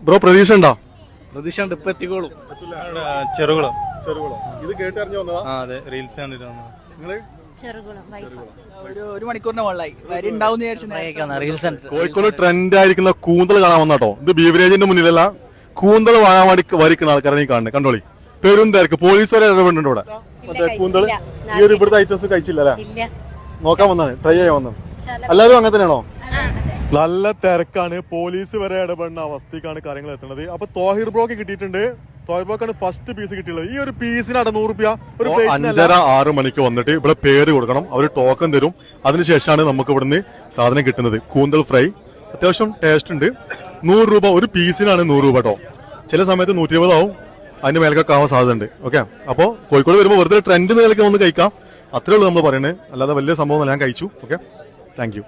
Bro പ്രതീക്ഷ ഉണ്ടോ? പ്രതീക്ഷ ഉണ്ട്, ഇപ്പൊ എത്തിക്കോളും. ചെറുകുളം. ഇത് കേട്ടറിഞ്ഞു വന്നതാ? അതെ, റീൽസ് കണ്ടിട്ട് വന്നതാ. നിങ്ങള് ഒരു മണിക്കൂറിന്റെ മുകളിലായി വരി ഉണ്ടാവും വിചാരിച്ചു. കോഴിക്കോട് ട്രെൻഡ് ആയിരിക്കുന്ന കൂന്തൽ കാണാൻ വന്നാട്ടോ. ഇത് ബീവറേജിന്റെ മുന്നിലല്ല, കൂന്തൽ വാങ്ങാൻ വേണ്ടി വരിക്കുന്ന ആൾക്കാരാണ് ഈ കാണുന്നത്. കണ്ടോളി, പെരും തിരക്ക്. പോലീസ് വരെ ഇടപെടുന്നുണ്ട് ഇവിടെ. മറ്റേ കൂന്തൽ ഈ ഒരു ഇവിടുത്തെ ഐറ്റംസ് കഴിച്ചില്ല അല്ലേ? നോക്കാൻ വന്നാണ്, ട്രൈ ചെയ്യാൻ വന്നാണ്. എല്ലാവരും അങ്ങനെ തന്നെയാണോ? നല്ല തിരക്കാണ്, പോലീസ് വരെ ഇടപെടുന്ന അവസ്ഥക്കാണ് കാര്യങ്ങൾ എത്തുന്നത്. അപ്പൊ തോഹിർ ബ്രോക്ക് കിട്ടിയിട്ടുണ്ട്. Thohir ബ്രോക്കാണ് first piece കിട്ടിയുള്ളത്. ഈ ഒരു പീസിന് 100 രൂപ. ഒരു 5:30-6 മണിക്ക് വന്നിട്ട് ഇവിടെ പേര് കൊടുക്കണം, അവർ ടോക്കൺ തരും. അതിനുശേഷമാണ് നമുക്ക് ഇവിടുന്ന് സാധനം കിട്ടുന്നത്. കൂന്തൽ ഫ്രൈ അത്യാവശ്യം ടേസ്റ്റ് ഉണ്ട്. 100 രൂപ ഒരു പീസിനാണ്. 100 രൂപ കേട്ടോ. ചില സമയത്ത് 120 ആവും, അതിന്റെ മേലൊക്കെ ആവാൻ സാധ്യത ഉണ്ട്. ഓക്കെ, അപ്പോൾ കോഴിക്കോട് വരുമ്പോൾ വെറുതെ ട്രെൻഡ് നിലയ്ക്ക് വന്ന് കഴിക്കാം, അത്രേ ഉള്ളൂ നമ്മൾ പറയുന്നത്. അല്ലാതെ വലിയ സംഭവം ഞാൻ കഴിച്ചു. Okay, thank you.